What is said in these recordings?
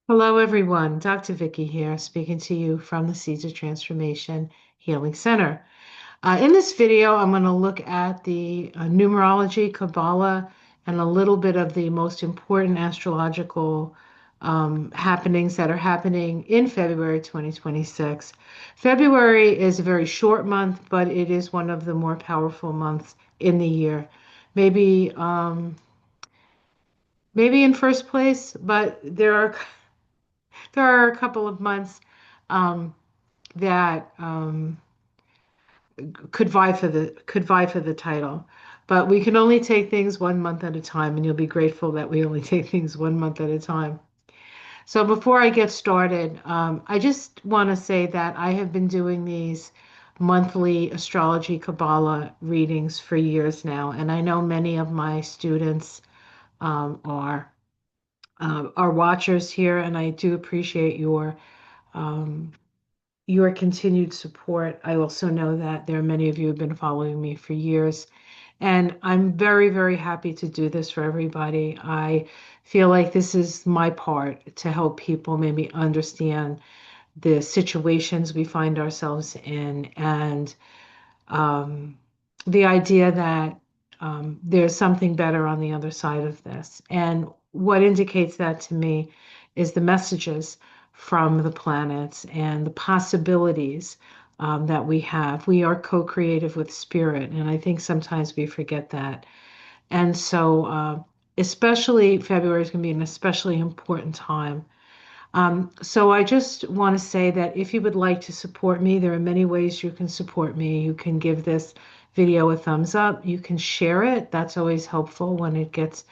Hello, everyone. Dr. Vicky here, speaking to you from the Seeds of Transformation Healing Center. In this video, I'm going to look at the numerology, Kabbalah, and a little bit of the most important astrological happenings that are happening in February 2026. February is a very short month, but it is one of the more powerful months in the year. Maybe, maybe in first place, but there are a couple of months um, that could vie for the title, but we can only take things one month at a time, and you'll be grateful that we only take things one month at a time. So before I get started, I just want to say that I have been doing these monthly astrology Kabbalah readings for years now, and I know many of my students um, are are watchers here, and I do appreciate um, your continued support. I also know that there are many of you who have been following me for years, and I'm very, very happy to do this for everybody. I feel like this is my part to help people maybe understand the situations we find ourselves in and um, the idea that there's something better on the other side of this. And what indicates that to me is the messages from the planets and the possibilities that we have. We are co-creative with spirit, and I think sometimes we forget that. And so, especially February is going to be an especially important time. So I just want to say that if you would like to support me, there are many ways you can support me. You can give this video a thumbs up. You can share it. That's always helpful when it gets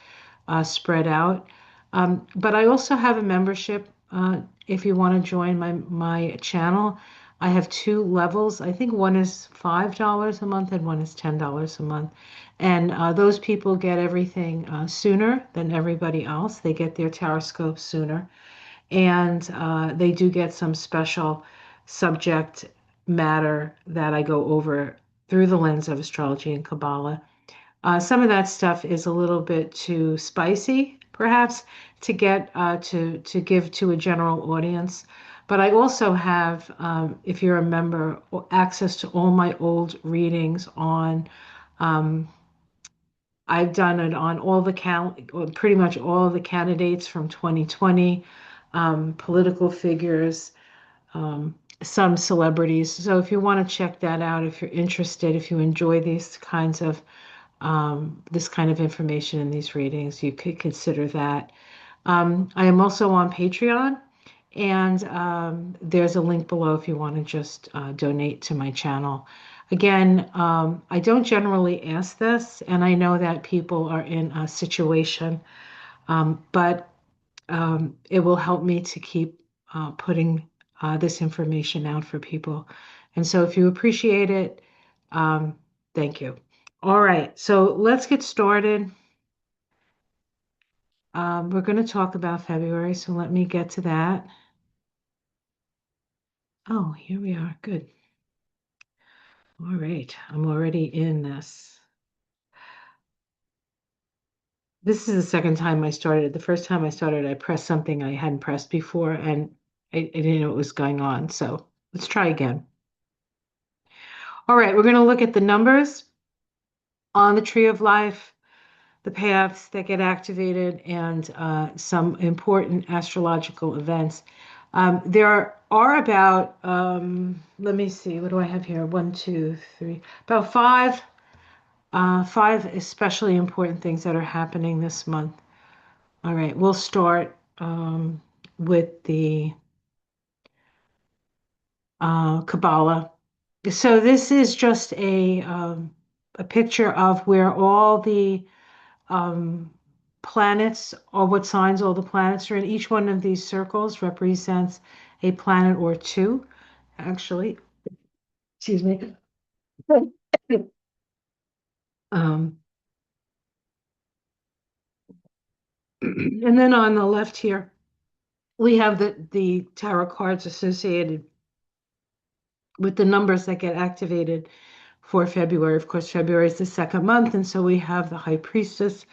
spread out. But I also have a membership. If you want to join my channel, I have two levels. I think one is $5 a month and one is $10 a month. And those people get everything sooner than everybody else. They get their tarot scope sooner, and they do get some special subject matter that I go over through the lens of astrology and Kabbalah. Some of that stuff is a little bit too spicy, perhaps, to get to give to a general audience. But I also have, if you're a member, access to all my old readings on. Um, I've done it on all the pretty much all the candidates from 2020, political figures, some celebrities. So if you want to check that out, if you're interested, if you enjoy this kind of information in these readings, you could consider that. I am also on Patreon, and there's a link below if you want to just donate to my channel. Again, I don't generally ask this, and I know that people are in a situation, but it will help me to keep putting this information out for people. And so if you appreciate it, um, thank you. All right, so let's get started. We're going to talk about February, so let me get to that. Oh, here we are. Good. All right, I'm already in this. This is the second time I started. The first time I started, I pressed something I hadn't pressed before, and I didn't know what was going on. So let's try again. All right, we're going to look at the numbers on the Tree of Life, the paths that get activated, and some important astrological events. There are about, let me see, what do I have here? One, two, three, about five especially important things that are happening this month. All right, we'll start with the Kabbalah. So this is just a picture of where all the um, planets, or what signs all the planets are in. Each one of these circles represents a planet or two, actually. Excuse me. Um, and then on the left here, we have the tarot cards associated with the numbers that get activated for February. Of course, February is the second month, and so we have the High Priestess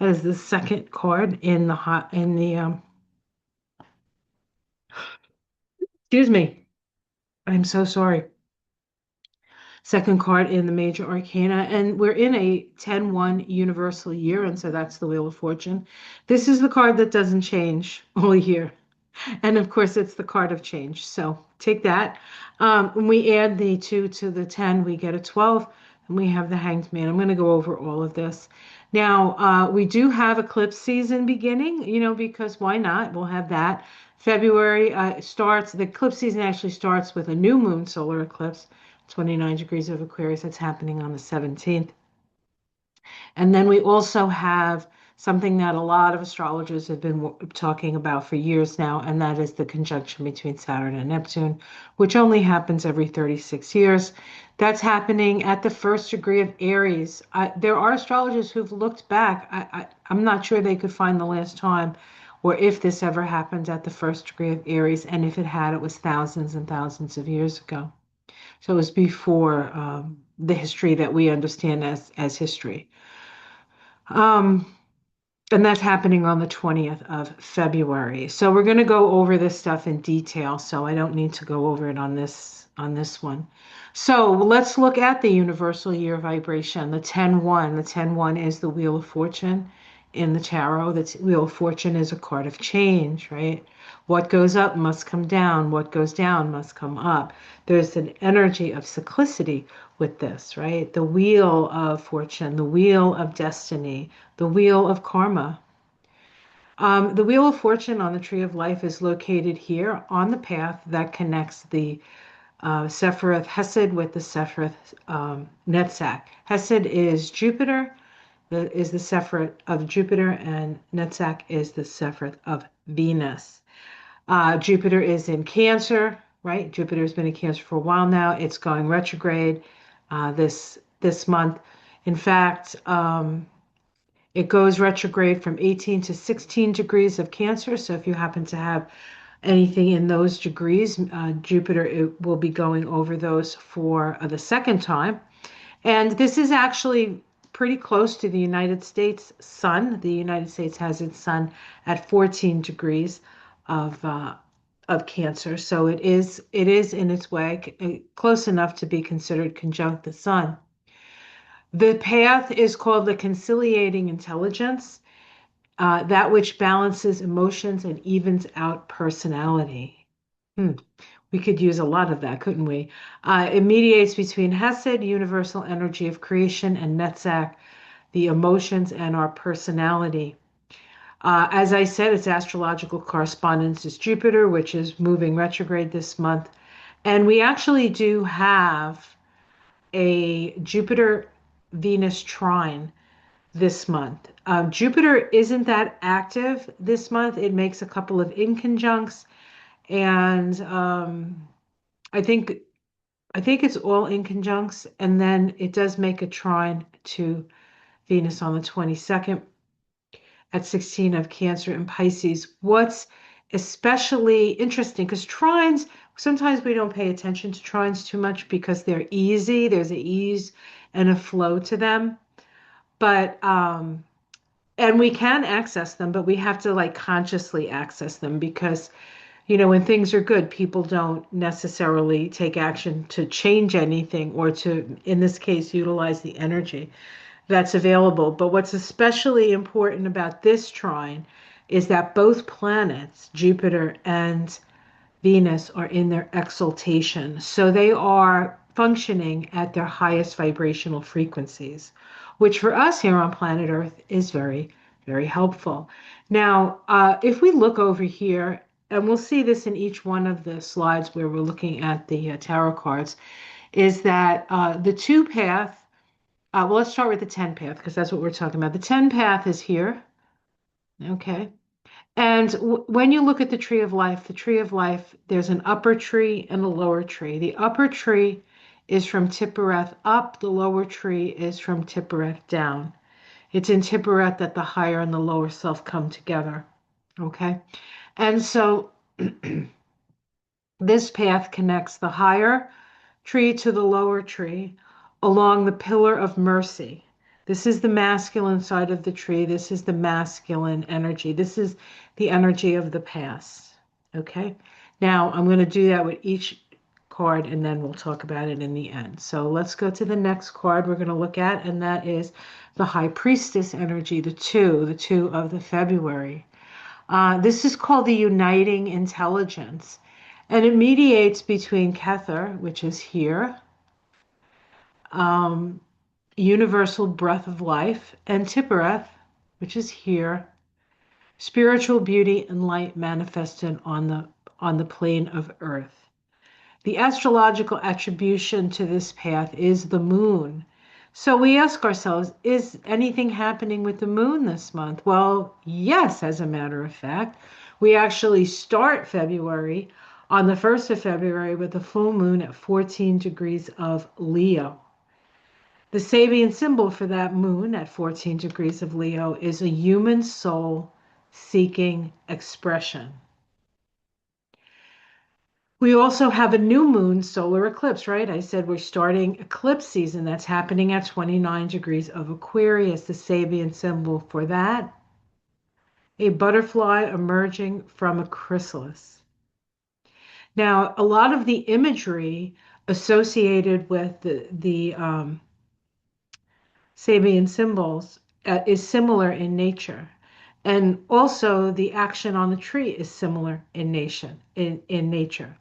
as the second card in the Excuse me. I'm so sorry. Second card in the major arcana, and we're in a 10-1 universal year, and so that's the Wheel of Fortune. This is the card that doesn't change all year. And of course, it's the card of change. So take that. When we add the 2 to the 10, we get a 12, and we have the Hanged Man. I'm going to go over all of this. Now, we do have eclipse season beginning, because why not? We'll have that. February starts, the eclipse season actually starts with a new moon solar eclipse, 29 degrees of Aquarius. That's happening on the 17th. And then we also have something that a lot of astrologers have been talking about for years now, and that is the conjunction between Saturn and Neptune, which only happens every 36 years. That's happening at the first degree of Aries. There are astrologers who've looked back. I'm not sure they could find the last time or if this ever happened at the first degree of Aries, and if it had, it was thousands and thousands of years ago. So it was before the history that we understand as history. Um, and that's happening on the 20th of February. So we're going to go over this stuff in detail, so I don't need to go over it on this one. So let's look at the universal year vibration, the 10-1. The 10-1 is the Wheel of Fortune in the tarot. The Wheel of Fortune is a card of change, right? What goes up must come down. What goes down must come up. There's an energy of cyclicity with this, right? The Wheel of Fortune, the Wheel of Destiny, the Wheel of Karma. The Wheel of Fortune on the Tree of Life is located here on the path that connects the Sephiroth Hesed with the Sephiroth Netzach. Hesed is Jupiter, is the Sephiroth of Jupiter, and Netzach is the Sephiroth of Venus. Jupiter is in Cancer, right? Jupiter has been in Cancer for a while now. It's going retrograde this month. In fact, it goes retrograde from 18 to 16 degrees of Cancer. So if you happen to have anything in those degrees, Jupiter it will be going over those for the second time. And this is actually pretty close to the United States sun. The United States has its sun at 14 degrees of uh, of Cancer. So it is in its way close enough to be considered conjunct the sun. The path is called the conciliating intelligence, that which balances emotions and evens out personality. Hmm. We could use a lot of that, couldn't we? It mediates between Hesed, universal energy of creation, and Netzach, the emotions and our personality. As I said, its astrological correspondence is Jupiter, which is moving retrograde this month. And we actually do have a Jupiter Venus trine this month. Jupiter isn't that active this month. It makes a couple of inconjuncts, and I think I think it's all inconjuncts, and then it does make a trine to Venus on the 22nd at 16 of Cancer and Pisces. What's especially interesting, because trines, sometimes we don't pay attention to trines too much because they're easy. There's an ease and a flow to them. But and we can access them, but we have to like consciously access them because, when things are good, people don't necessarily take action to change anything or to, in this case, utilize the energy that's available. But what's especially important about this trine is that both planets, Jupiter and Venus, are in their exaltation. So they are functioning at their highest vibrational frequencies, which for us here on planet Earth is very, very helpful. Now, if we look over here, and we'll see this in each one of the slides where we're looking at the tarot cards, is that the two path, well, let's start with the 10 path because that's what we're talking about. The 10 path is here. Okay. And when you look at the tree of life, there's an upper tree and a lower tree. The upper tree is from Tiphereth up, the lower tree is from Tiphereth down. It's in Tiphereth that the higher and the lower self come together. Okay. And so this path connects the higher tree to the lower tree along the pillar of mercy. This is the masculine side of the tree. This is the masculine energy. This is the energy of the past. Okay. Now, I'm going to do that with each card and then we'll talk about it in the end. So let's go to the next card we're going to look at, and that is the High Priestess energy, the two of the February. This is called the Uniting Intelligence, and it mediates between Kether, which is here, um, Universal Breath of Life, and Tippereth, which is here, spiritual beauty and light manifested on the plane of Earth. The astrological attribution to this path is the moon. So we ask ourselves, is anything happening with the moon this month? Well, yes, as a matter of fact. We actually start February on the 1st of February with a full moon at 14 degrees of Leo. The Sabian symbol for that moon at 14 degrees of Leo is a human soul seeking expression. We also have a new moon solar eclipse, right? I said we're starting eclipse season. That's happening at 29 degrees of Aquarius, the Sabian symbol for that. A butterfly emerging from a chrysalis. Now, a lot of the imagery associated with the Sabian symbols is similar in nature. And also the action on the tree is similar in nature.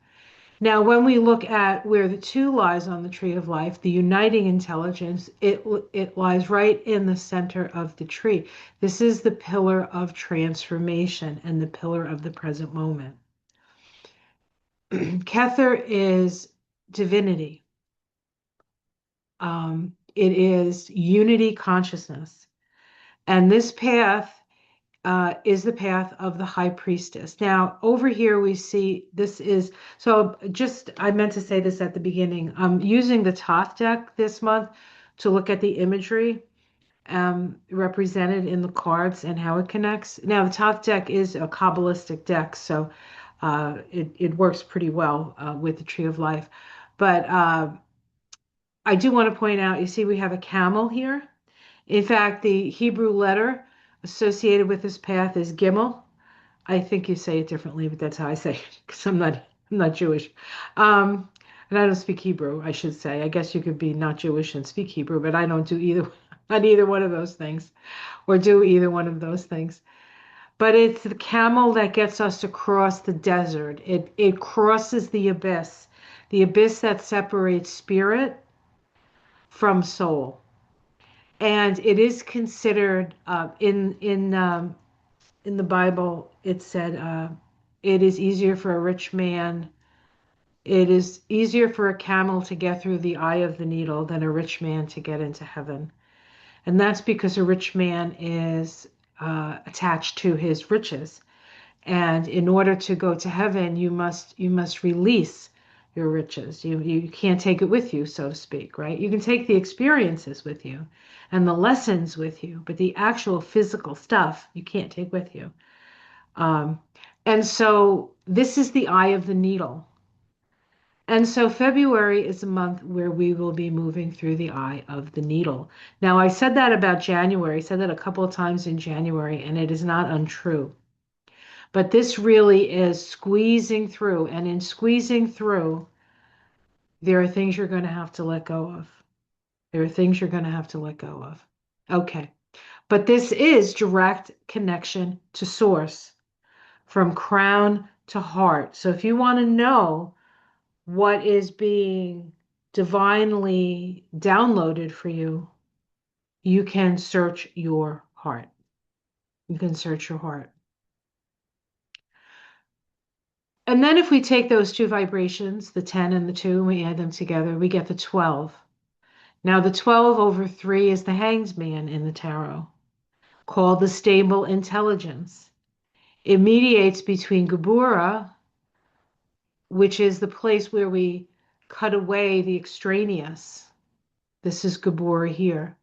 Now, when we look at where the two lies on the tree of life, the uniting intelligence, it lies right in the center of the tree. This is the pillar of transformation and the pillar of the present moment. Kether is divinity. It is unity consciousness. And this path is the path of the High Priestess. Now, over here we see this is, so just, I meant to say this at the beginning. I'm using the Thoth deck this month to look at the imagery represented in the cards and how it connects. Now, the Thoth deck is a Kabbalistic deck, so it works pretty well with the Tree of Life. But I do want to point out, you see we have a camel here. In fact, the Hebrew letter associated with this path is Gimel. I think you say it differently, but that's how I say it because I'm not Jewish. And I don't speak Hebrew, I should say. I guess you could be not Jewish and speak Hebrew, but I don't do either, not either one of those things or do either one of those things. But it's the camel that gets us to cross the desert. It crosses the abyss that separates spirit from soul. And it is considered in the Bible. It said it is easier for a rich man. It is easier for a camel to get through the eye of the needle than a rich man to get into heaven. And that's because a rich man is attached to his riches. And in order to go to heaven, you must release your riches. You can't take it with you, so to speak, right? You can take the experiences with you and the lessons with you, but the actual physical stuff you can't take with you. Um, and so this is the eye of the needle. And so February is a month where we will be moving through the eye of the needle. Now, I said that about January. I said that a couple of times in January, and it is not untrue. But this really is squeezing through. And in squeezing through, there are things you're going to have to let go of. There are things you're going to have to let go of. Okay. But this is direct connection to source, from crown to heart. So if you want to know what is being divinely downloaded for you, you can search your heart. You can search your heart. And then if we take those two vibrations, the 10 and the 2, and we add them together, we get the 12. Now the 12 over 3 is the Hanged Man in the tarot, called the stable intelligence. It mediates between Gabura, which is the place where we cut away the extraneous. This is Gabura here.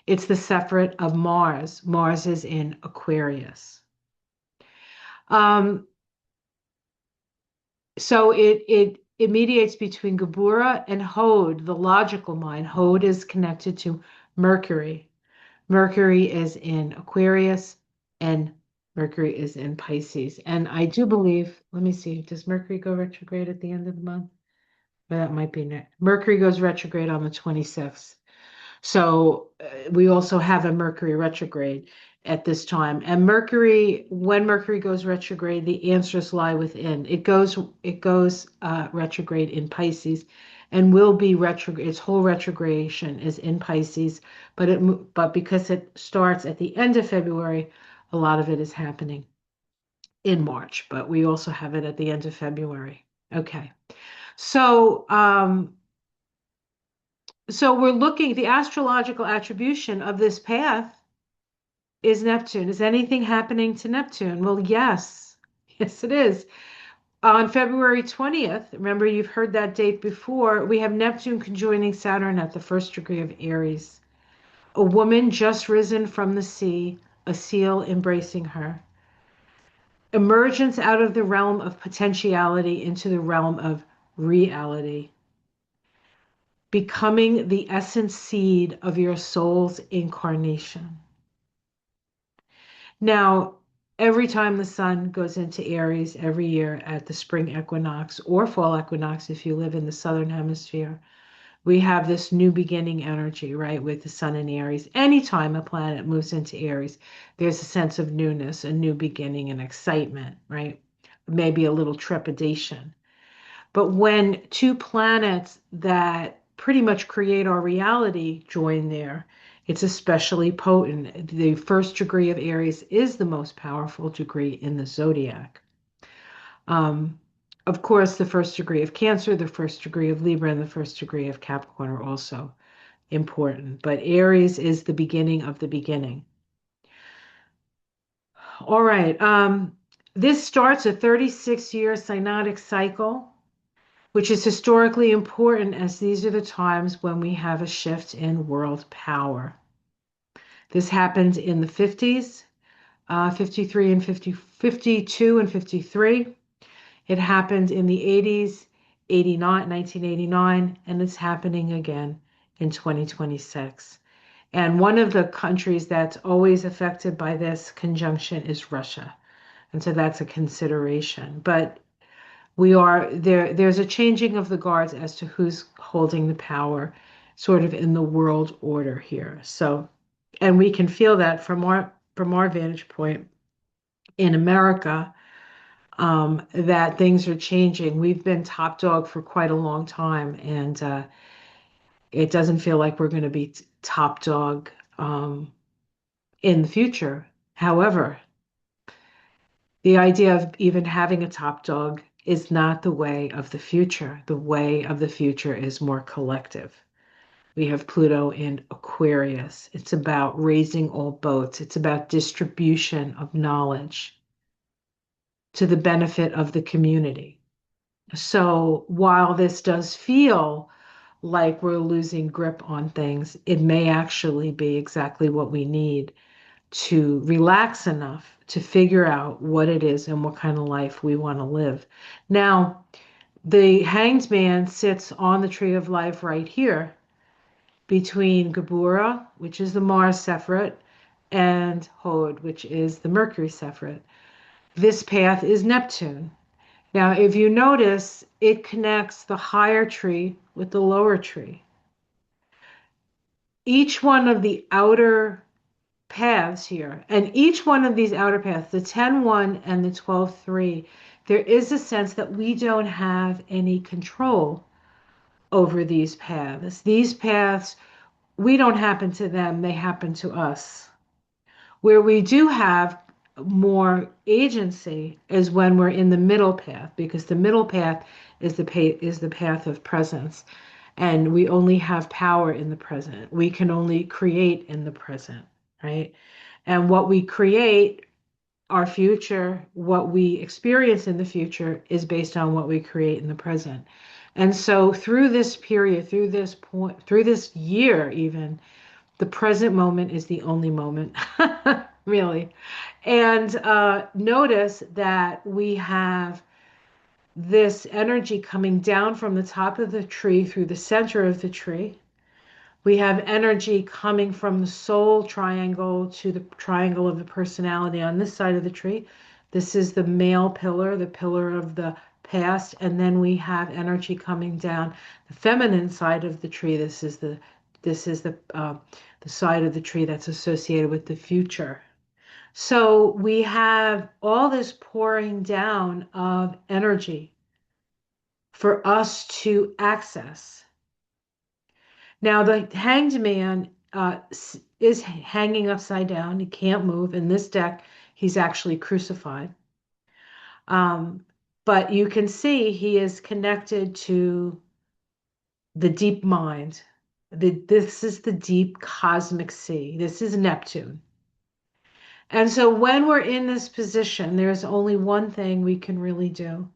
It's the separate of Mars. Mars is in Aquarius. So it mediates between Gabura and Hod, the logical mind. Hod is connected to Mercury. Mercury is in Aquarius, and Mercury is in Pisces. And I do believe, let me see, does Mercury go retrograde at the end of the month? Well, that might be next. Mercury goes retrograde on the 26th. So we also have a Mercury retrograde at this time. And Mercury, when Mercury goes retrograde, the answers lie within. It goes retrograde in Pisces, and will be retrograde. Its whole retrogradation is in Pisces, but because it starts at the end of February, a lot of it is happening in March. But we also have it at the end of February. Okay, so. So we're looking, the astrological attribution of this path is Neptune. Is anything happening to Neptune? Well, yes. Yes, it is. On February 20th, remember you've heard that date before, we have Neptune conjoining Saturn at the first degree of Aries. A woman just risen from the sea, a seal embracing her. Emergence out of the realm of potentiality into the realm of reality. Becoming the essence seed of your soul's incarnation. Now, every time the sun goes into Aries every year at the spring equinox or fall equinox, if you live in the southern hemisphere, we have this new beginning energy, right, with the sun in Aries. Anytime a planet moves into Aries, there's a sense of newness, a new beginning, and excitement, right? Maybe a little trepidation. But when two planets that pretty much create our reality join there, it's especially potent. The first degree of Aries is the most powerful degree in the zodiac. Um, of course, the first degree of Cancer, the first degree of Libra, and the first degree of Capricorn are also important. But Aries is the beginning of the beginning. All right. This starts a 36-year synodic cycle, which is historically important as these are the times when we have a shift in world power. This happened in the 50s, 53 and 50, 52 and 53. It happened in the 80s, 89, 1989, and it's happening again in 2026. And one of the countries that's always affected by this conjunction is Russia. And so that's a consideration. But we are there, there's a changing of the guards as to who's holding the power sort of in the world order here. So, and we can feel that from our vantage point in America, that things are changing. We've been top dog for quite a long time, and it doesn't feel like we're going to be top dog in the future. However, the idea of even having a top dog is not the way of the future. The way of the future is more collective. We have Pluto in Aquarius. It's about raising all boats. It's about distribution of knowledge to the benefit of the community. So while this does feel like we're losing grip on things, it may actually be exactly what we need to relax enough to figure out what it is and what kind of life we want to live. Now, the Hanged Man sits on the tree of life right here between Gabura, which is the Mars Sephirot, and Hod, which is the Mercury Sephirot. This path is Neptune. Now, if you notice, it connects the higher tree with the lower tree. Each one of the outer paths here, and each one of these outer paths, the 10-1 and the 12-3, there is a sense that we don't have any control over these paths. These paths, we don't happen to them, they happen to us. Where we do have more agency is when we're in the middle path, because the middle path is the path of presence, and we only have power in the present. We can only create in the present, right? And what we create, our future, what we experience in the future is based on what we create in the present. And so through this period, through this point, through this year even, the present moment is the only moment, really. And notice that we have this energy coming down from the top of the tree through the center of the tree, We have energy coming from the soul triangle to the triangle of the personality on this side of the tree. This is the male pillar, the pillar of the past, and then we have energy coming down the feminine side of the tree. This is the side of the tree that's associated with the future. So we have all this pouring down of energy for us to access. Now, the hanged man is hanging upside down. He can't move. In this deck, he's actually crucified. Um, but you can see he is connected to the deep mind. This is the deep cosmic sea. This is Neptune. And so when we're in this position, there's only one thing we can really do,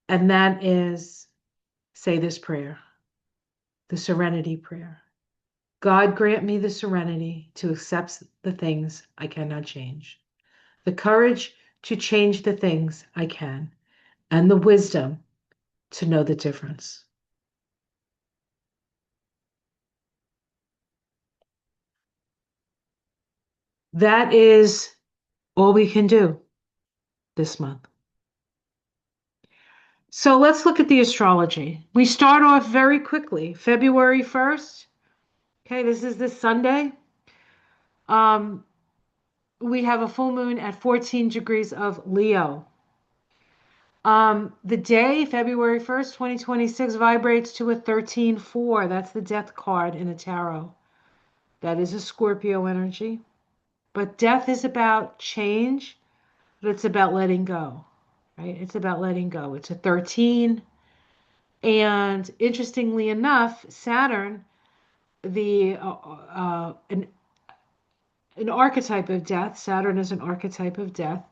and that is say this prayer, the serenity prayer. God grant me the serenity to accept the things I cannot change, the courage to change the things I can, and the wisdom to know the difference. That is all we can do this month. So let's look at the astrology. We start off very quickly. February 1st. Okay, this is this Sunday. Um, we have a full moon at 14 degrees of Leo. The day, February 1st, 2026, vibrates to a 13-4. That's the death card in a tarot. That is a Scorpio energy. But death is about change, but it's about letting go, right? It's about letting go. It's a 13. And interestingly enough, Saturn, the an archetype of death, Saturn is an archetype of death.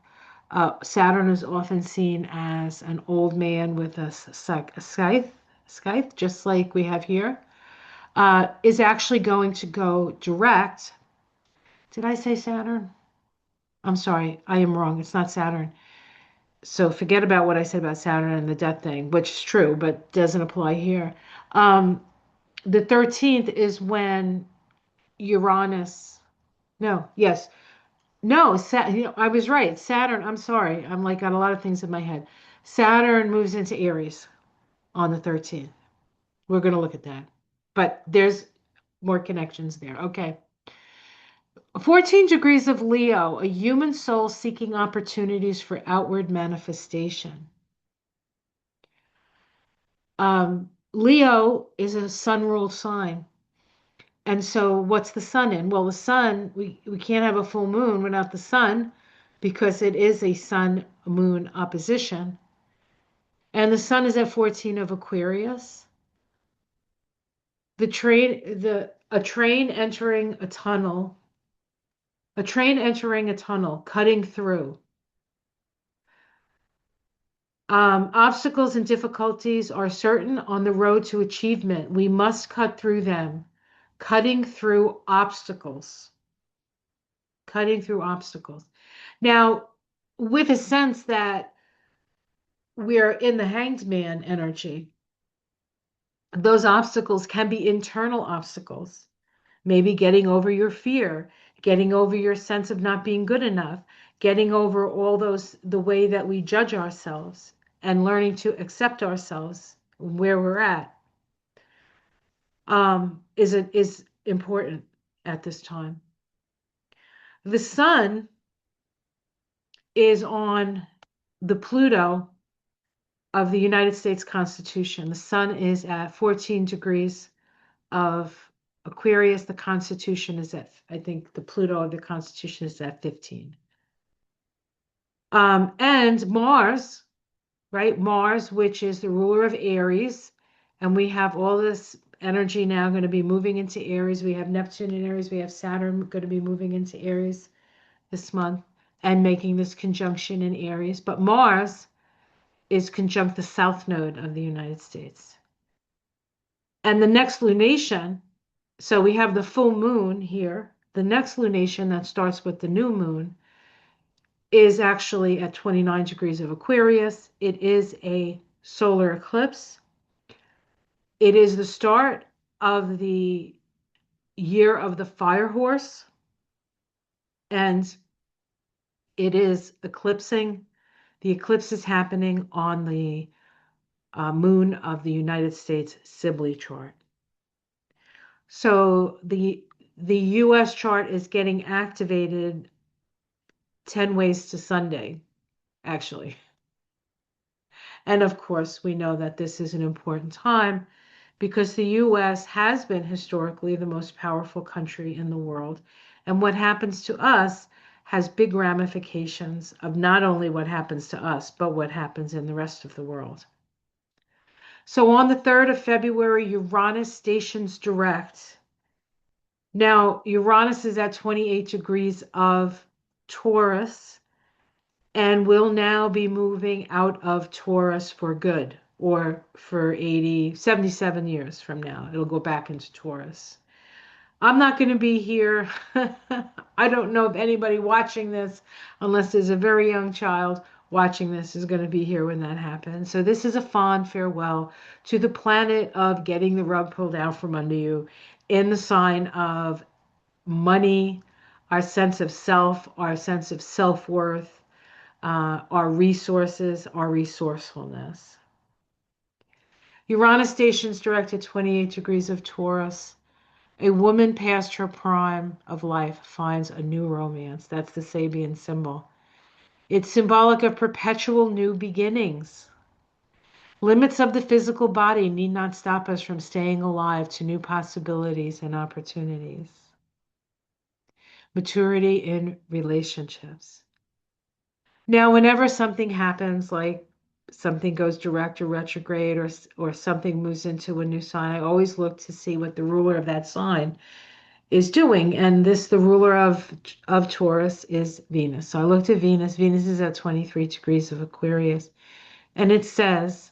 Saturn is often seen as an old man with a scythe, just like we have here, is actually going to go direct. Did I say Saturn? I'm sorry, I am wrong. It's not Saturn. So forget about what I said about Saturn and the death thing, which is true, but doesn't apply here. Um, the 13th is when Uranus, no, yes, no, I was right. Saturn, I'm sorry. I'm like got a lot of things in my head. Saturn moves into Aries on the 13th. We're going to look at that. But there's more connections there. Okay. 14 degrees of Leo, a human soul seeking opportunities for outward manifestation. Leo is a sun ruled sign. And so what's the sun in? Well, the sun, we can't have a full moon without the sun because it is a sun moon opposition. And the sun is at 14 of Aquarius. A train entering a tunnel, cutting through. Obstacles and difficulties are certain on the road to achievement. We must cut through them. Cutting through obstacles. Cutting through obstacles. Now, with a sense that we're in the hanged man energy, those obstacles can be internal obstacles. Maybe getting over your fear, getting over your sense of not being good enough, getting over all those, the way that we judge ourselves and learning to accept ourselves where we're at, is important at this time. The sun is on the Pluto of the United States Constitution. The sun is at 14 degrees of Aquarius. The Constitution is at, I think the Pluto of the Constitution is at 15. And Mars, right? Mars, which is the ruler of Aries, and we have all this energy now going to be moving into Aries. We have Neptune in Aries. We have Saturn going to be moving into Aries this month and making this conjunction in Aries. But Mars is conjunct the south node of the United States. And the next lunation, so we have the full moon here. The next lunation that starts with the new moon is actually at 29 degrees of Aquarius. It is a solar eclipse. It is the start of the year of the fire horse, and it is eclipsing. The eclipse is happening on the moon of the United States Sibley chart. So the US chart is getting activated 10 ways to Sunday, actually. And of course, we know that this is an important time because the US has been historically the most powerful country in the world. And what happens to us has big ramifications of not only what happens to us, but what happens in the rest of the world. So on the 3rd of February, Uranus stations direct. Now, Uranus is at 28 degrees of Taurus and will now be moving out of Taurus for good, or for 77 years from now. It'll go back into Taurus. I'm not going to be here. I don't know if anybody watching this, unless there's a very young child watching this, is going to be here when that happens. So this is a fond farewell to the planet of getting the rug pulled out from under you in the sign of money, our sense of self, our sense of self-worth, our resources, our resourcefulness. Uranus stations direct at 28 degrees of Taurus. A woman past her prime of life finds a new romance. That's the Sabian symbol. It's symbolic of perpetual new beginnings. Limits of the physical body need not stop us from staying alive to new possibilities and opportunities. Maturity in relationships. Now, whenever something happens, like something goes direct or retrograde, or something moves into a new sign, I always look to see what the ruler of that sign is doing. And the ruler of Taurus is Venus. So I looked at Venus. Venus is at 23 degrees of Aquarius. And it says,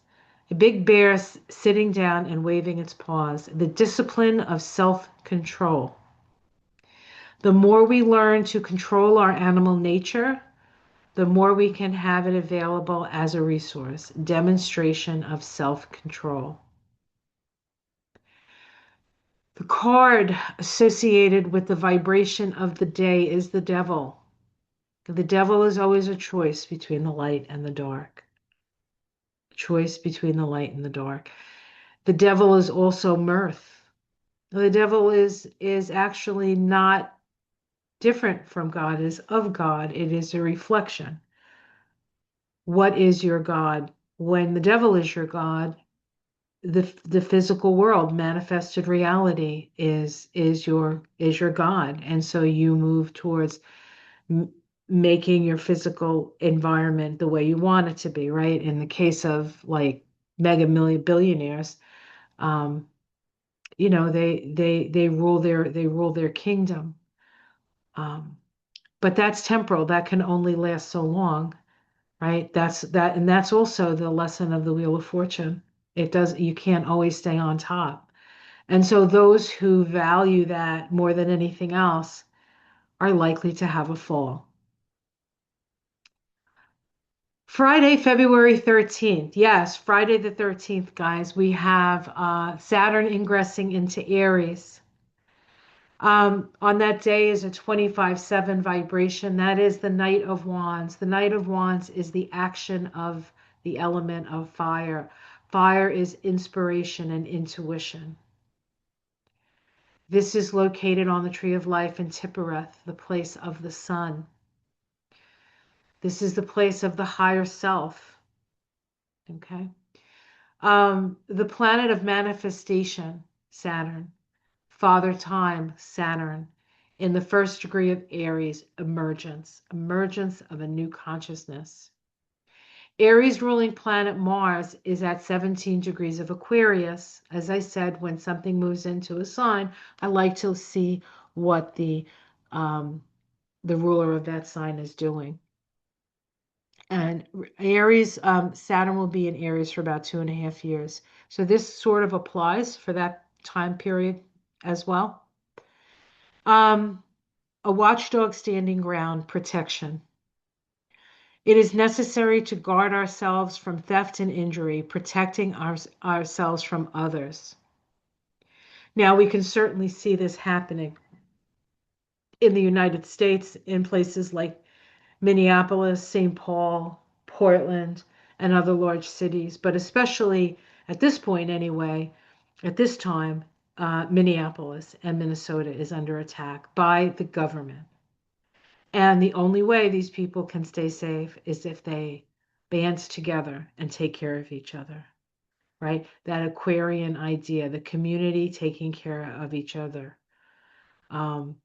a big bear sitting down and waving its paws, the discipline of self-control. The more we learn to control our animal nature, the more we can have it available as a resource. Demonstration of self-control. The card associated with the vibration of the day is the devil. The devil is always a choice between the light and the dark. Choice between the light and the dark. The devil is also mirth. The devil is actually not different from God, is of God. It is a reflection. What is your God? When the devil is your God, the physical world, manifested reality, is your God, and so you move towards making your physical environment the way you want it to be, right? In the case of like mega million billionaires, um, they rule their kingdom, um, but that's temporal. That can only last so long, right? And that's also the lesson of the Wheel of Fortune. You can't always stay on top. And so those who value that more than anything else are likely to have a fall. Friday, February 13th. Yes, Friday the 13th, guys. We have Saturn ingressing into Aries. On that day is a 25/7 vibration. That is the Knight of Wands. The Knight of Wands is the action of the element of fire. Fire is inspiration and intuition. This is located on the Tree of Life in Tippereth, the place of the sun. This is the place of the higher self. Okay. The planet of manifestation, Saturn. Father Time, Saturn. In the 1st degree of Aries, emergence. Emergence of a new consciousness. Aries ruling planet Mars is at 17 degrees of Aquarius. As I said, when something moves into a sign, I like to see what the ruler of that sign is doing. And Aries, Saturn will be in Aries for about 2.5 years. So this sort of applies for that time period as well. A watchdog standing ground, protection. It is necessary to guard ourselves from theft and injury, protecting ourselves from others. Now, we can certainly see this happening in the United States in places like Minneapolis, St. Paul, Portland, and other large cities, but especially at this point, anyway, at this time, Minneapolis and Minnesota is under attack by the government. And the only way these people can stay safe is if they band together and take care of each other, right? That Aquarian idea, the community taking care of each other. Um,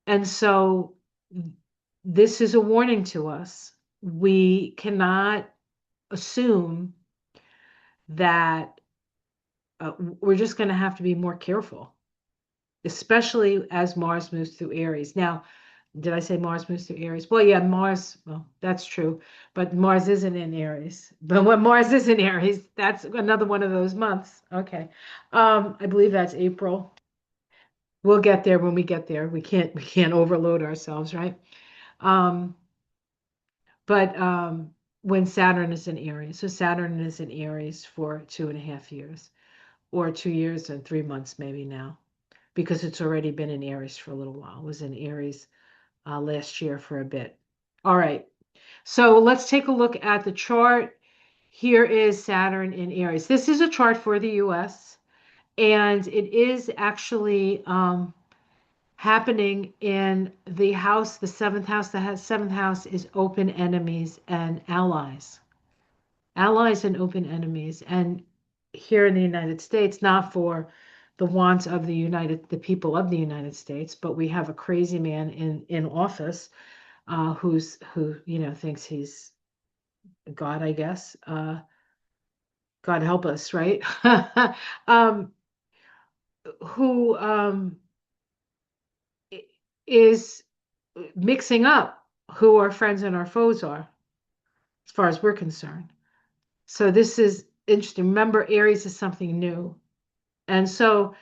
and so this is a warning to us. We cannot assume that we're just going to have to be more careful, especially as Mars moves through Aries. Now, did I say Mars moves through Aries? Well, yeah, Mars, well, that's true, but Mars isn't in Aries. But when Mars is in Aries, that's another one of those months. Okay. I believe that's April. We'll get there when we get there. We can't overload ourselves, right? Um, but when Saturn is in Aries, so Saturn is in Aries for 2.5 years, or 2 years and 3 months maybe now, because it's already been in Aries for a little while. It was in Aries last year for a bit. All right, so let's take a look at the chart. Here is Saturn in Aries. This is a chart for the US, and it is actually happening in the house, the seventh house. The seventh house is open enemies and allies. Allies and open enemies. And here in the United States, not for the wants of the people of the United States, but we have a crazy man in office who thinks he's God, I guess. God help us, right? um, who is mixing up who our friends and our foes are, as far as we're concerned. So this is interesting. Remember, Aries is something new. And so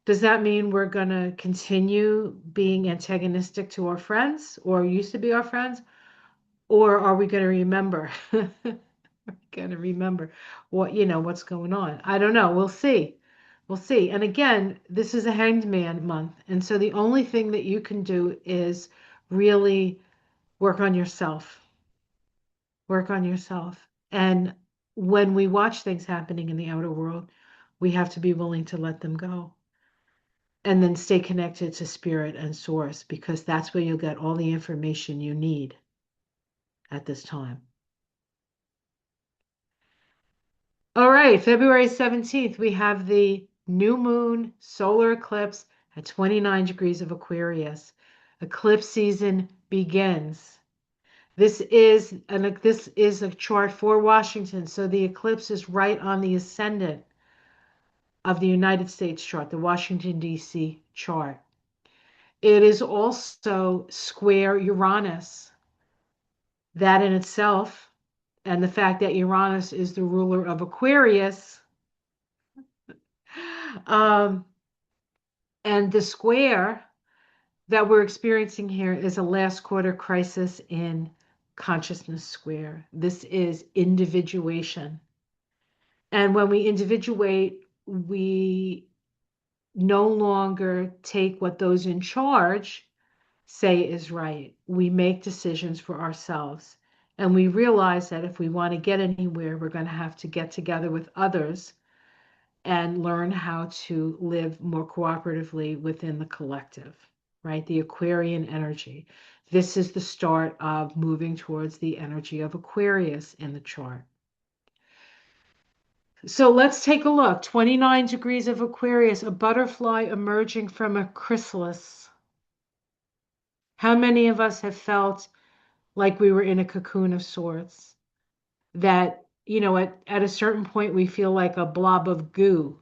does that mean we're going to continue being antagonistic to our friends or used to be our friends? Or are we going to remember? We're going to remember what's going on. I don't know. We'll see. We'll see. And again, this is a Hanged Man month. And so the only thing that you can do is really work on yourself. Work on yourself. And when we watch things happening in the outer world, we have to be willing to let them go. And then stay connected to spirit and source, because that's where you'll get all the information you need at this time. All right, February 17th, we have the new moon solar eclipse at 29 degrees of Aquarius. Eclipse season begins. This is a chart for Washington, so the eclipse is right on the ascendant of the United States chart, the Washington, D.C. chart. It is also square Uranus. That in itself, and the fact that Uranus is the ruler of Aquarius, um, and the square that we're experiencing here is a last quarter crisis in consciousness square. This is individuation. And when we individuate, we no longer take what those in charge say is right. We make decisions for ourselves. And we realize that if we want to get anywhere, we're going to have to get together with others and learn how to live more cooperatively within the collective, right? The Aquarian energy. This is the start of moving towards the energy of Aquarius in the chart. So let's take a look. 29 degrees of Aquarius, a butterfly emerging from a chrysalis. How many of us have felt like we were in a cocoon of sorts? That, at a certain point, we feel like a blob of goo.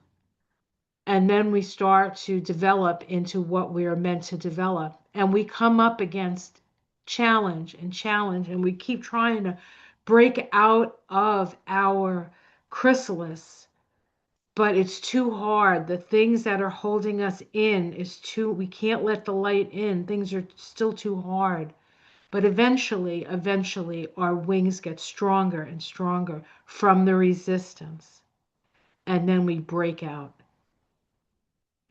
And then we start to develop into what we are meant to develop. And we come up against challenge and challenge, and we keep trying to break out of our chrysalis, but it's too hard. The things that are holding us in we can't let the light in. Things are still too hard. But eventually, our wings get stronger and stronger from the resistance. And then we break out.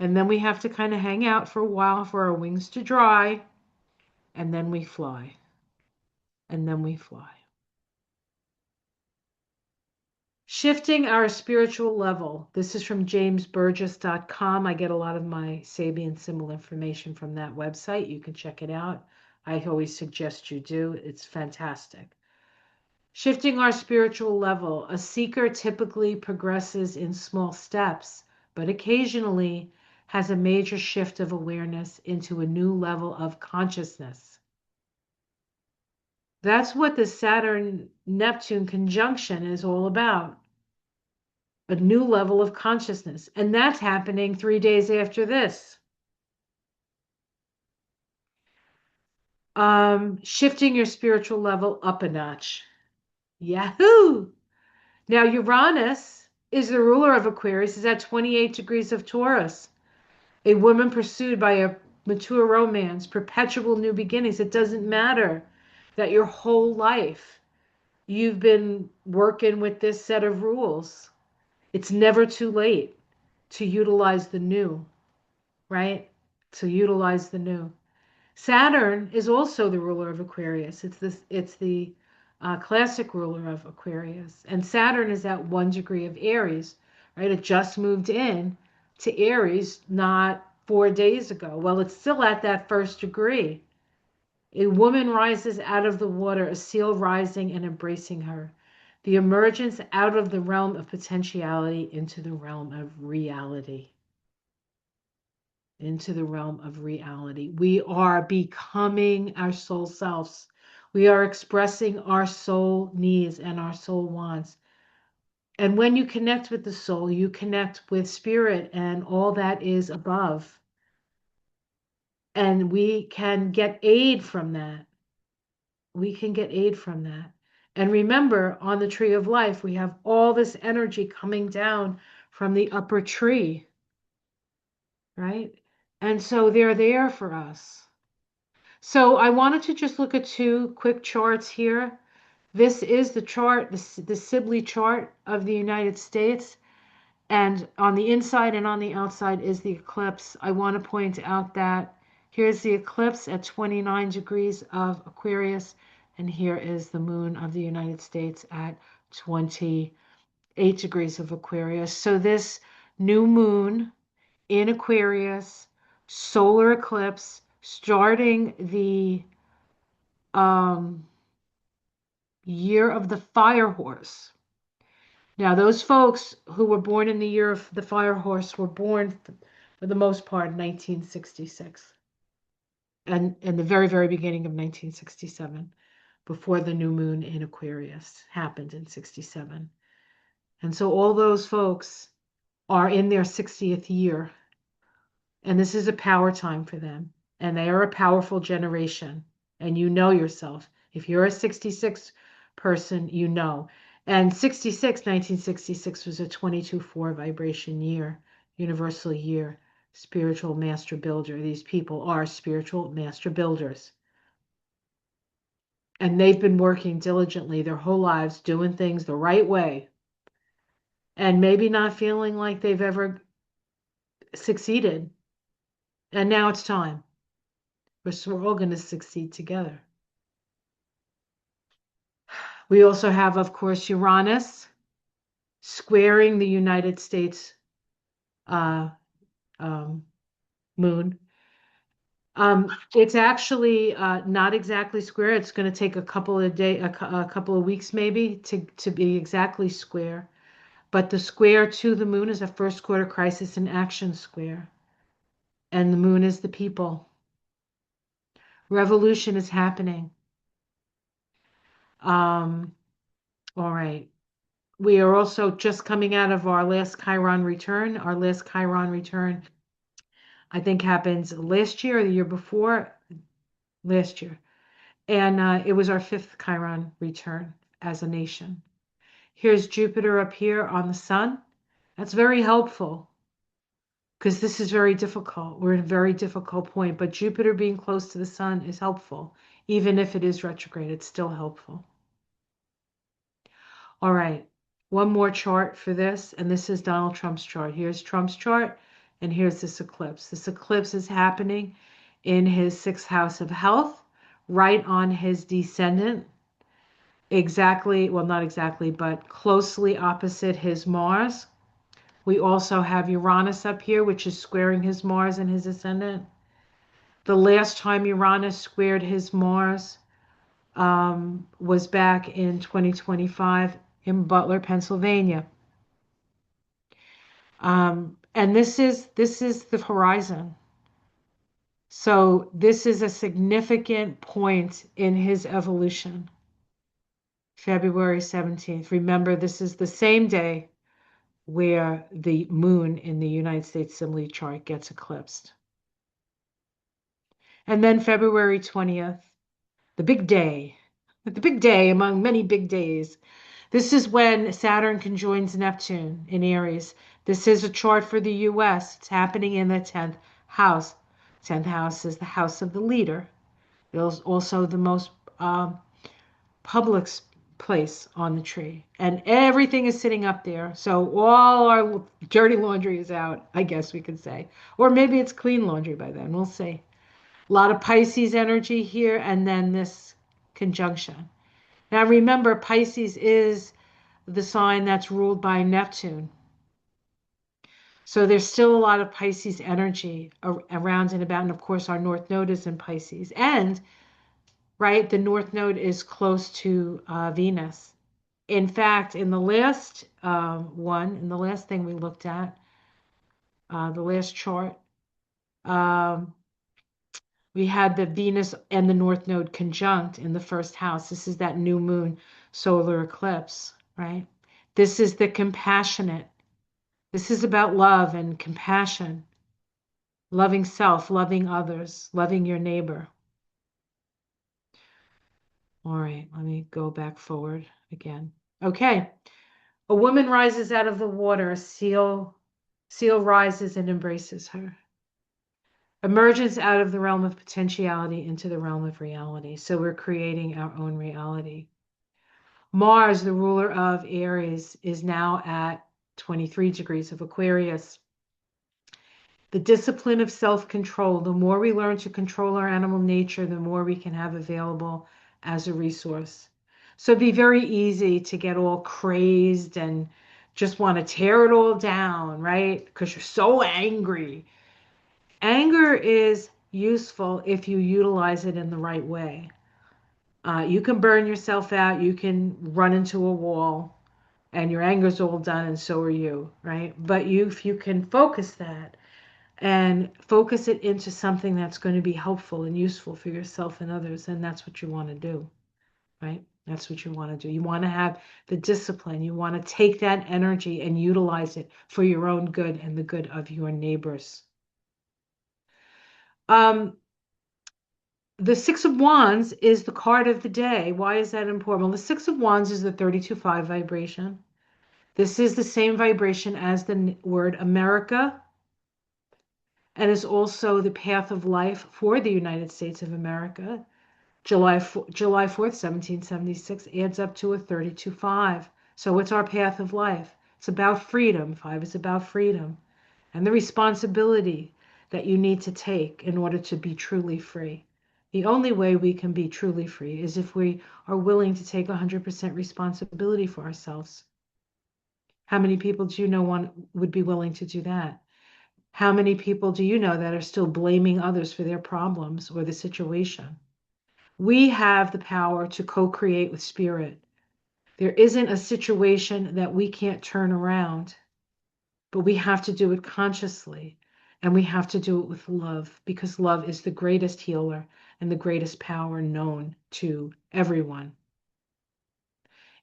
And then we have to kind of hang out for a while for our wings to dry, and then we fly. And then we fly. Shifting our spiritual level. This is from jamesburgess.com. I get a lot of my Sabian symbol information from that website. You can check it out. I always suggest you do. It's fantastic. Shifting our spiritual level. A seeker typically progresses in small steps, but occasionally has a major shift of awareness into a new level of consciousness. That's what the Saturn-Neptune conjunction is all about. A new level of consciousness. And that's happening 3 days after this. Shifting your spiritual level up a notch. Yahoo! Now, Uranus is the ruler of Aquarius, is at 28 degrees of Taurus. A woman pursued by a mature romance, perpetual new beginnings. It doesn't matter that your whole life you've been working with this set of rules. It's never too late to utilize the new, right? To utilize the new. Saturn is also the ruler of Aquarius. It's the classic ruler of Aquarius, and Saturn is at 1 degree of Aries, right? It just moved in to Aries not 4 days ago. Well, it's still at that 1st degree. A woman rises out of the water, a seal rising and embracing her. The emergence out of the realm of potentiality into the realm of reality. Into the realm of reality. We are becoming our soul selves. We are expressing our soul needs and our soul wants. And when you connect with the soul, you connect with spirit and all that is above. And we can get aid from that. We can get aid from that. And remember, on the tree of life, we have all this energy coming down from the upper tree, right? And so they're there for us. So I wanted to just look at two quick charts here. This is the chart, the Sibley chart of the United States. And on the inside and on the outside is the eclipse. I want to point out that here's the eclipse at 29 degrees of Aquarius. And here is the moon of the United States at 28 degrees of Aquarius. So this new moon in Aquarius, solar eclipse, starting the year of the fire horse. Now, those folks who were born in the year of the fire horse were born, for the most part, in 1966, and in the very, very beginning of 1967, before the new moon in Aquarius happened in 67. And so all those folks are in their 60th year, and this is a power time for them, and they are a powerful generation, and you know yourself. If you're a 66 person, you know. And 1966 was a 22-4 vibration year, universal year, spiritual master builder. These people are spiritual master builders. And they've been working diligently their whole lives, doing things the right way, and maybe not feeling like they've ever succeeded. And now it's time. We're all going to succeed together. We also have, of course, Uranus squaring the United States uh, moon. It's actually not exactly square. It's going to take a couple of a couple of weeks maybe to be exactly square. But the square to the moon is a first quarter crisis in action square. And the moon is the people. Revolution is happening. All right. We are also just coming out of our last Chiron return. Our last Chiron return, I think, happened last year or the year before. Last year. And it was our 5th Chiron return as a nation. Here's Jupiter up here on the sun. That's very helpful because this is very difficult. We're in a very difficult point, but Jupiter being close to the sun is helpful. Even if it is retrograde, it's still helpful. All right, one more chart for this, and this is Donald Trump's chart. Here's Trump's chart, And here's this eclipse. This eclipse is happening in his sixth house of health, right on his descendant, exactly, well, not exactly, but closely opposite his Mars. We also have Uranus up here, which is squaring his Mars and his ascendant. The last time Uranus squared his Mars was back in 2025 in Butler, Pennsylvania. And this is the horizon. So this is a significant point in his evolution. February 17th. Remember, this is the same day where the moon in the United States Sibley chart gets eclipsed. And then February 20th, the big day among many big days. This is when Saturn conjoins Neptune in Aries. This is a chart for the US. It's happening in the 10th house. 10th house is the house of the leader. It is also the most public place on the tree. And everything is sitting up there. So all our dirty laundry is out, I guess we could say. Or maybe it's clean laundry by then. We'll see. A lot of Pisces energy here, and then this conjunction. Now remember, Pisces is the sign that's ruled by Neptune. So there's still a lot of Pisces energy around and about. And of course, our North Node is in Pisces. And, right, the North Node is close to Venus. In fact, in the last in the last thing we looked at, the last chart, um, we had the Venus and the North Node conjunct in the first house. This is that new moon solar eclipse, right? This is the compassionate. This is about love and compassion, loving self, loving others, loving your neighbor. All right, let me go back forward again. Okay. A woman rises out of the water. A seal rises and embraces her. Emergence out of the realm of potentiality into the realm of reality. So we're creating our own reality. Mars, the ruler of Aries, is now at 23 degrees of Aquarius. The discipline of self-control. The more we learn to control our animal nature, the more we can have available as a resource. So it'd be very easy to get all crazed and just want to tear it all down, right? Because you're so angry. Anger is useful if you utilize it in the right way. You can burn yourself out, you can run into a wall, and your anger's all done, and so are you, right? But if you can focus that and focus it into something that's going to be helpful and useful for yourself and others, and that's what you want to do, right? That's what you want to do. You want to have the discipline. You want to take that energy and utilize it for your own good and the good of your neighbors. The Six of Wands is the card of the day. Why is that important? Well, the Six of Wands is the 32-5 vibration. This is the same vibration as the word America, and is also the path of life for the United States of America. July 4th, 1776 adds up to a 32-5. So it's our path of life. It's about freedom. 5 is about freedom and the responsibility that you need to take in order to be truly free. The only way we can be truly free is if we are willing to take 100% responsibility for ourselves. How many people do you know would be willing to do that? How many people do you know that are still blaming others for their problems or the situation? We have the power to co-create with spirit. There isn't a situation that we can't turn around, but we have to do it consciously, and we have to do it with love, because love is the greatest healer and the greatest power known to everyone.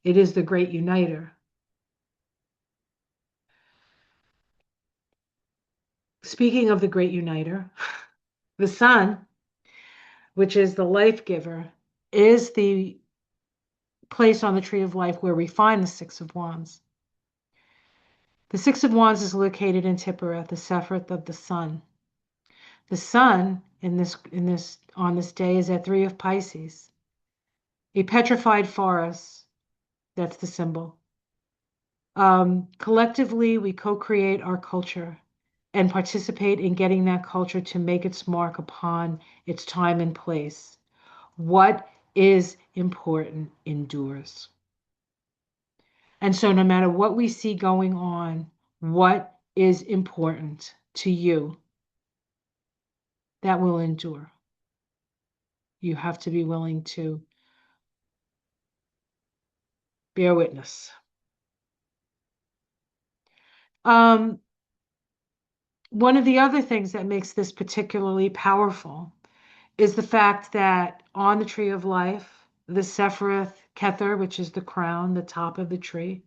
It is the great uniter. Speaking of the great uniter, the sun, which is the life giver, is the place on the tree of life where we find the Six of Wands. The Six of Wands is located in Tiphereth, the Sephiroth of the sun. The sun on this day is at 3 of Pisces. A petrified forest, that's the symbol. Collectively, we co-create our culture. and participate in getting that culture to make its mark upon its time and place. What is important endures. And so, no matter what we see going on, what is important to you, that will endure. You have to be willing to bear witness. Um, One of the other things that makes this particularly powerful is the fact that on the tree of life, the Sephiroth Kether, which is the crown, the top of the tree,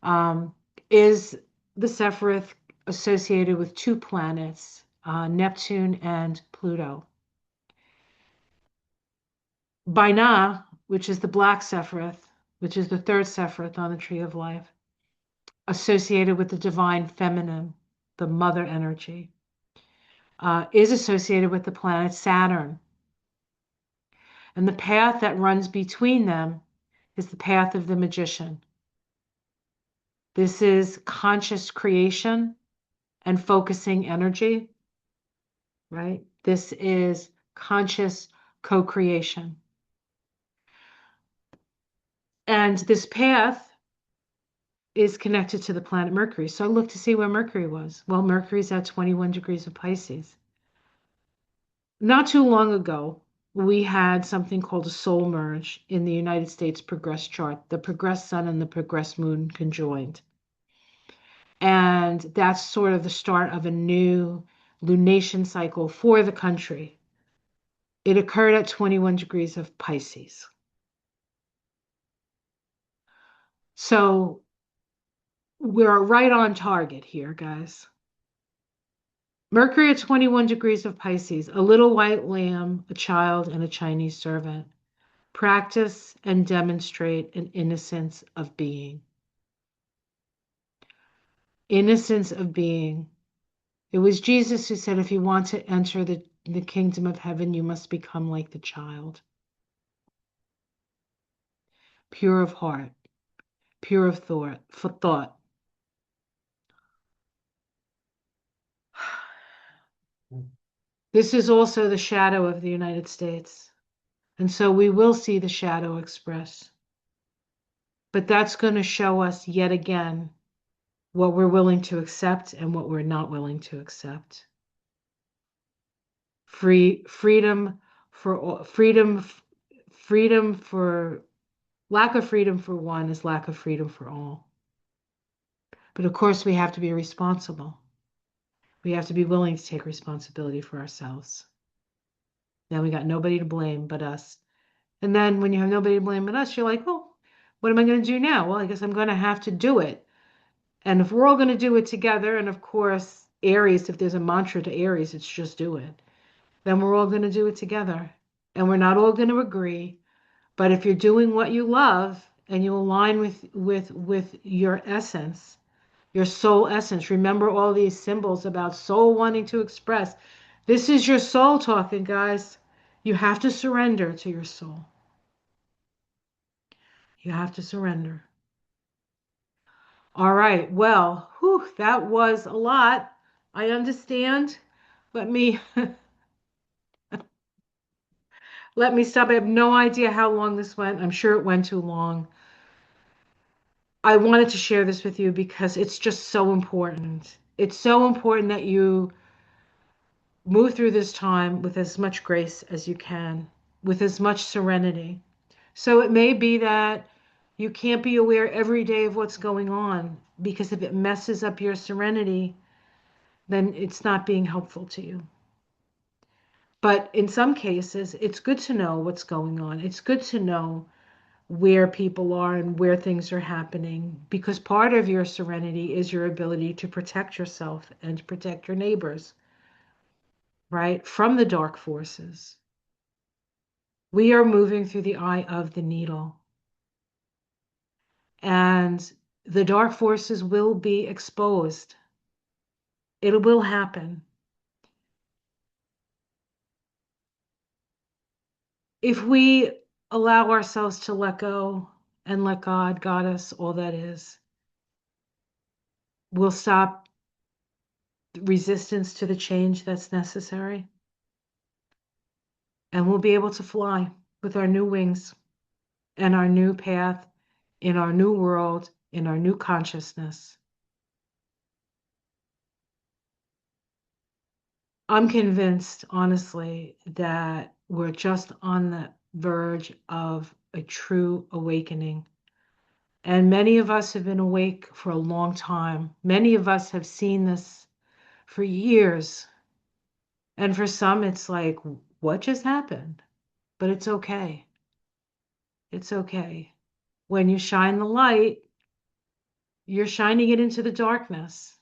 um, is the Sephiroth associated with two planets, Neptune and Pluto. Binah, which is the black Sephiroth, which is the third Sephiroth on the tree of life, associated with the divine feminine, the mother energy, is associated with the planet Saturn. And the path that runs between them is the path of the magician. This is conscious creation and focusing energy, right? This is conscious co-creation. And this path is connected to the planet Mercury. So I looked to see where Mercury was. Well, Mercury's at 21 degrees of Pisces. Not too long ago, we had something called a soul merge in the United States progress chart. The progress sun and the progress moon conjoined. And that's sort of the start of a new lunation cycle for the country. It occurred at 21 degrees of Pisces. So we're right on target here, guys. Mercury at 21 degrees of Pisces, a little white lamb, a child, and a Chinese servant. Practice and demonstrate an innocence of being. Innocence of being. It was Jesus who said, if you want to enter the kingdom of heaven, you must become like the child. Pure of heart, pure of thought, for thought. This is also the shadow of the United States. And so we will see the shadow express. But that's going to show us yet again what we're willing to accept and what we're not willing to accept. Freedom for freedom for lack of freedom for one is lack of freedom for all. But of course, we have to be responsible. We have to be willing to take responsibility for ourselves. Then we got nobody to blame but us. And then when you have nobody to blame but us, you're like, well, what am I going to do now? Well, I guess I'm going to have to do it. And if we're all going to do it together, and of course, Aries, if there's a mantra to Aries, it's just do it. Then we're all going to do it together. And we're not all going to agree. But if you're doing what you love and you align with your essence, your soul essence, remember all these symbols about soul wanting to express. This is your soul talking, guys. You have to surrender to your soul. You have to surrender. All right. Well, whew, that was a lot. I understand. Let me let me stop. I have no idea how long this went. I'm sure it went too long. I wanted to share this with you because it's just so important. It's so important that you move through this time with as much grace as you can, with as much serenity. So it may be that you can't be aware every day of what's going on because if it messes up your serenity, then it's not being helpful to you. But in some cases, it's good to know what's going on. It's good to know where people are and where things are happening because part of your serenity is your ability to protect yourself and to protect your neighbors, right? From the dark forces. We are moving through the eye of the needle. And the dark forces will be exposed. It will happen. If we allow ourselves to let go and let God, Goddess, all that is, we'll stop resistance to the change that's necessary, and we'll be able to fly with our new wings and our new path in our new world, in our new consciousness. I'm convinced, honestly, that we're just on the verge of a true awakening. And many of us have been awake for a long time. Many of us have seen this for years. And for some, it's like, what just happened? But it's okay. It's okay. When you shine the light, you're shining it into the darkness.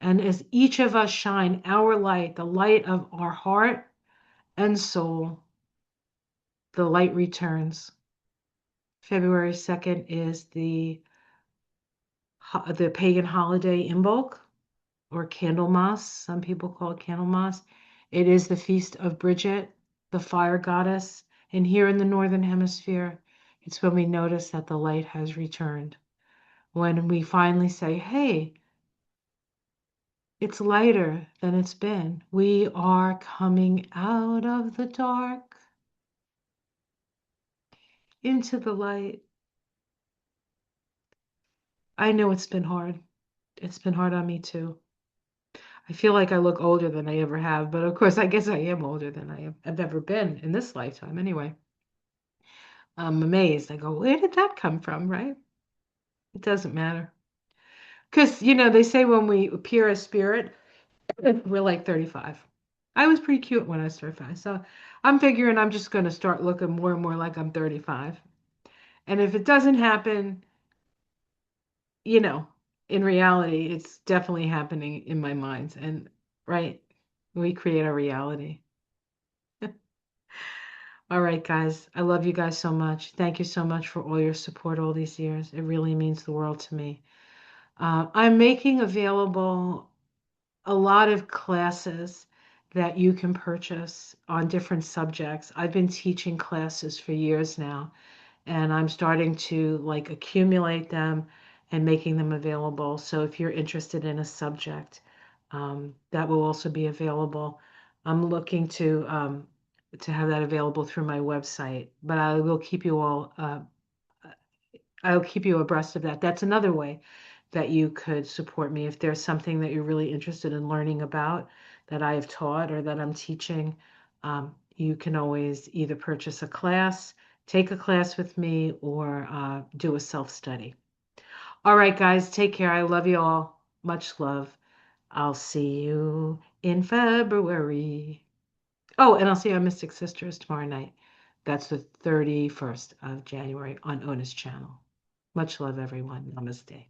And as each of us shine our light, the light of our heart and soul, the light returns. February 2nd is the pagan holiday Imbolc, or Candlemas. Some people call it Candlemas. It is the feast of Bridget, the fire goddess. And here in the Northern Hemisphere, it's when we notice that the light has returned. When we finally say, hey, it's lighter than it's been. We are coming out of the dark into the light. I know it's been hard. It's been hard on me too. I feel like I look older than I ever have, but of course, I guess I am older than have ever been in this lifetime anyway. I'm amazed. I go, where did that come from, right? It doesn't matter. Because, they say when we appear as spirit, we're like 35. I was pretty cute when I was 35. So I'm figuring I'm just going to start looking more and more like I'm 35. And if it doesn't happen, you know, in reality, it's definitely happening in my mind. And right, we create our reality. All right, guys. I love you guys so much. Thank you so much for all your support all these years. It really means the world to me. I'm making available a lot of classes that you can purchase on different subjects. I've been teaching classes for years now, and I'm starting to like accumulate them and making them available. So if you're interested in a subject, that will also be available. I'm looking to have that available through my website, but I'll keep you abreast of that. That's another way that you could support me if there's something that you're really interested in learning about that I have taught or that I'm teaching. You can always either purchase a class, take a class with me, or do a self-study. All right, guys, take care. I love you all. Much love. I'll see you in February. Oh, and I'll see you on Mystic Sisters tomorrow night. That's the 31st of January on Ona's channel. Much love, everyone. Namaste.